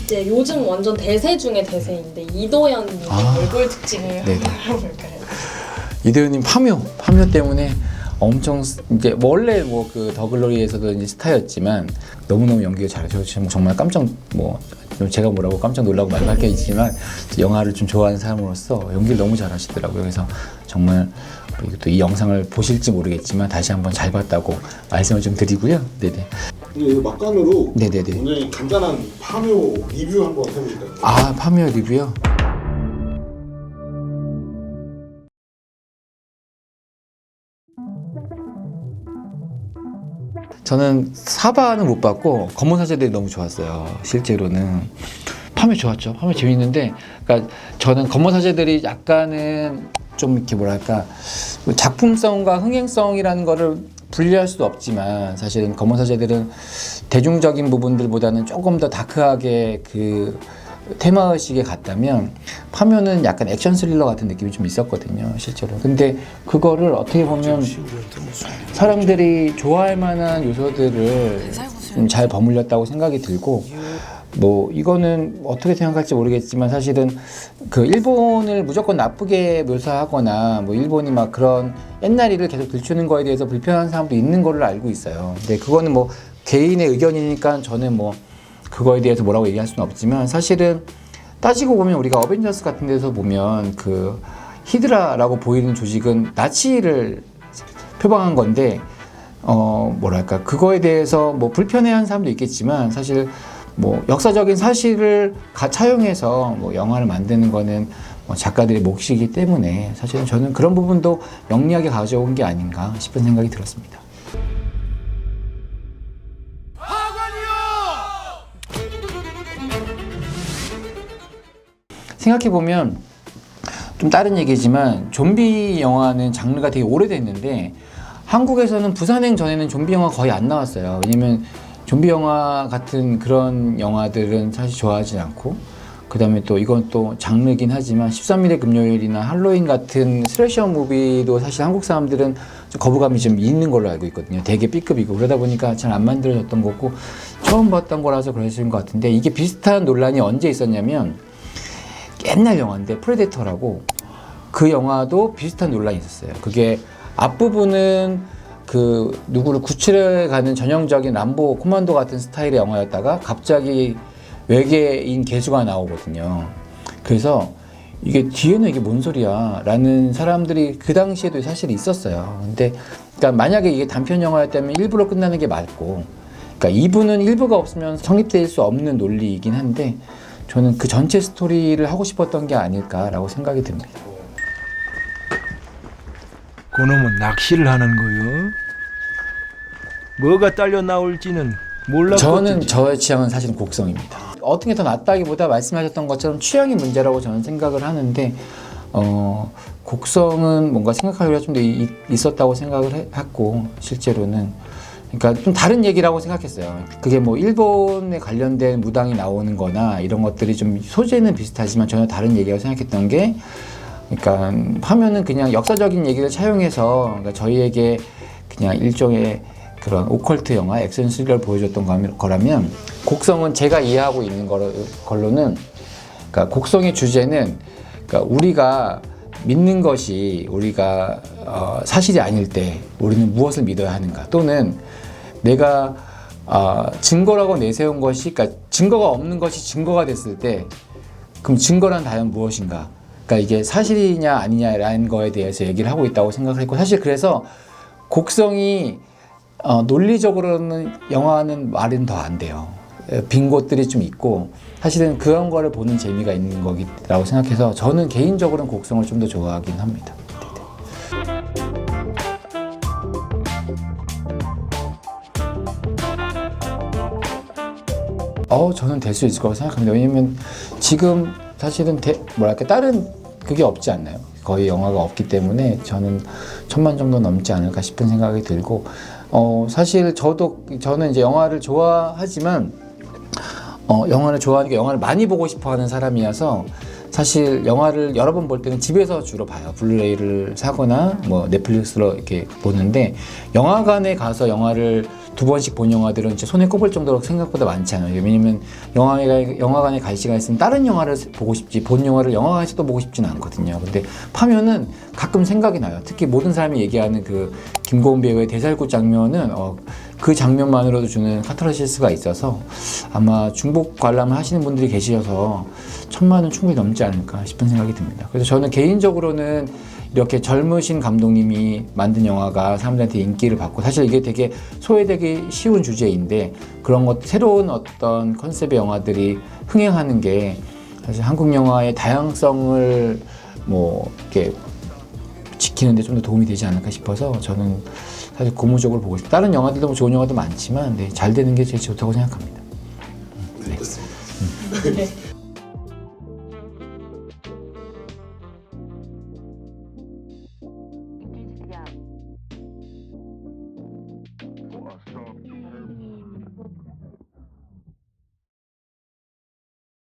이제 요즘 완전 대세 중에 대세인데 이도현님의 얼굴 특징을 한번 알아볼까요? 이도현님 파묘 때문에 엄청 이제 원래 뭐 그 더글로리에서도 이제 스타였지만 너무너무 연기가 잘해서 지금 정말 제가 뭐라고 깜짝 놀라고 말할 게 있지만 영화를 좀 좋아하는 사람으로서 연기를 너무 잘하시더라고요. 그래서 정말 또 이 영상을 보실지 모르겠지만 다시 한번 잘 봤다고 말씀을 좀 드리고요. 네네. 막간으로 네네네. 오늘 간단한 파묘 리뷰 한번 해보실까요? 아, 파묘 리뷰요? 저는 사바는 못 봤고 검은 사제들이 너무 좋았어요. 실제로는 파묘 좋았죠. 파묘 재밌는데, 그러니까 저는 검은 사제들이 약간은 좀 이렇게 뭐랄까 작품성과 흥행성이라는 거를 분리할 수도 없지만 사실은 검은 사제들은 대중적인 부분들보다는 조금 더 다크하게 그 테마의식에 갔다면 파묘는 약간 액션 스릴러 같은 느낌이 좀 있었거든요, 실제로. 근데 그거를 어떻게 보면 사람들이 좋아할 만한 요소들을 좀 잘 버물렸다고 생각이 들고, 뭐 이거는 어떻게 생각할지 모르겠지만 사실은 그 일본을 무조건 나쁘게 묘사하거나 뭐 일본이 막 그런 옛날 일을 계속 들추는 거에 대해서 불편한 사람도 있는 걸로 알고 있어요. 근데 그거는 뭐 개인의 의견이니까 저는 뭐 그거에 대해서 뭐라고 얘기할 수는 없지만, 사실은 따지고 보면 우리가 어벤져스 같은 데서 보면 그 히드라라고 보이는 조직은 나치를 표방한 건데, 뭐랄까 그거에 대해서 뭐 불편해하는 사람도 있겠지만 사실 뭐 역사적인 사실을 차용해서 뭐 영화를 만드는 거는 뭐 작가들의 몫이기 때문에 사실은 저는 그런 부분도 영리하게 가져온 게 아닌가 싶은 생각이 들었습니다. 생각해보면 좀 다른 얘기지만 좀비 영화는 장르가 되게 오래됐는데 한국에서는 부산행 전에는 좀비 영화 거의 안 나왔어요. 왜냐면 좀비 영화 같은 그런 영화들은 사실 좋아하지 않고, 그 다음에 또 이건 또 장르긴 하지만 13일의 금요일이나 할로윈 같은 슬래셔 무비도 사실 한국 사람들은 좀 거부감이 좀 있는 걸로 알고 있거든요. 되게 B급이고 그러다 보니까 잘 안 만들어졌던 거고 처음 봤던 거라서 그러신 것 같은데, 이게 비슷한 논란이 언제 있었냐면 옛날 영화인데 프레데터라고, 그 영화도 비슷한 논란이 있었어요. 그게 앞부분은 그 누구를 구출해 가는 전형적인 람보 코만도 같은 스타일의 영화였다가 갑자기 외계인 개수가 나오거든요. 그래서 이게 뒤에는 이게 뭔 소리야 라는 사람들이 그 당시에도 사실 있었어요. 근데 그러니까 만약에 이게 단편 영화였다면 일부러 끝나는 게 맞고, 그러니까 2부는 일부가 없으면 성립될 수 없는 논리이긴 한데 저는 그 전체 스토리를 하고 싶었던 게 아닐까라고 생각이 듭니다. 그놈은 낚시를 하는 거요. 뭐가 딸려 나올지는 몰랐거든요. 저는 저의 취향은 사실은 곡성입니다. 어떤 게 더 낫다기보다 말씀하셨던 것처럼 취향의 문제라고 저는 생각을 하는데, 곡성은 뭔가 생각하기가 좀 더 있었다고 생각을 했고, 실제로는 그러니까 좀 다른 얘기라고 생각했어요. 그게 뭐 일본에 관련된 무당이 나오는 거나 이런 것들이 좀 소재는 비슷하지만 전혀 다른 얘기라고 생각했던 게, 그러니까 하면은 그냥 역사적인 얘기를 차용해서 그러니까 저희에게 그냥 일종의 그런 오컬트 영화, 액션 스릴러를 보여줬던 거라면, 곡성은 제가 이해하고 있는 걸로는, 그러니까 곡성의 주제는 그러니까 우리가 믿는 것이 우리가 사실이 아닐 때 우리는 무엇을 믿어야 하는가, 또는 내가 증거라고 내세운 것이, 그러니까 증거가 없는 것이 증거가 됐을 때 그럼 증거란 과연 무엇인가, 그러니까 이게 사실이냐 아니냐라는 거에 대해서 얘기를 하고 있다고 생각을 했고, 사실 그래서 곡성이 논리적으로는 영화는 말은 더 안 돼요. 빈 곳들이 좀 있고 사실은 그런 거를 보는 재미가 있는 거라고 생각해서 저는 개인적으로는 곡성을 좀 더 좋아하긴 합니다. 저는 될 수 있을 거라고 생각합니다. 왜냐면 지금 사실은 뭐랄까 다른 그게 없지 않나요? 거의 영화가 없기 때문에 저는 1000만 정도 넘지 않을까 싶은 생각이 들고, 사실 저는 이제 영화를 좋아하지만 영화를 좋아하니까 영화를 많이 보고 싶어 하는 사람이어서 사실 영화를 여러 번 볼 때는 집에서 주로 봐요. 블루레이를 사거나 뭐 넷플릭스로 이렇게 보는데 영화관에 가서 영화를 2번씩 본 영화들은 진짜 손에 꼽을 정도로 생각보다 많지 않아요. 왜냐면 영화관에 갈 시간 있으면 다른 영화를 보고 싶지 본 영화를 영화관에서 또 보고 싶지는 않거든요. 근데 파묘는 가끔 생각이 나요. 특히 모든 사람이 얘기하는 그 김고은 배우의 대살구 장면은 그 장면만으로도 주는 카타르시스가 있어서 아마 중복 관람을 하시는 분들이 계셔서 1000만 원 충분히 넘지 않을까 싶은 생각이 듭니다. 그래서 저는 개인적으로는 이렇게 젊으신 감독님이 만든 영화가 사람들한테 인기를 받고 사실 이게 되게 소외되기 쉬운 주제인데 그런 것 새로운 어떤 컨셉의 영화들이 흥행하는 게 사실 한국 영화의 다양성을 뭐 이렇게 지키는데 좀 더 도움이 되지 않을까 싶어서 저는 사실 고무적으로 보고 싶어요. 다른 영화들도 뭐 좋은 영화도 많지만 네, 잘 되는 게 제일 좋다고 생각합니다. 네, 됐습니다. 네.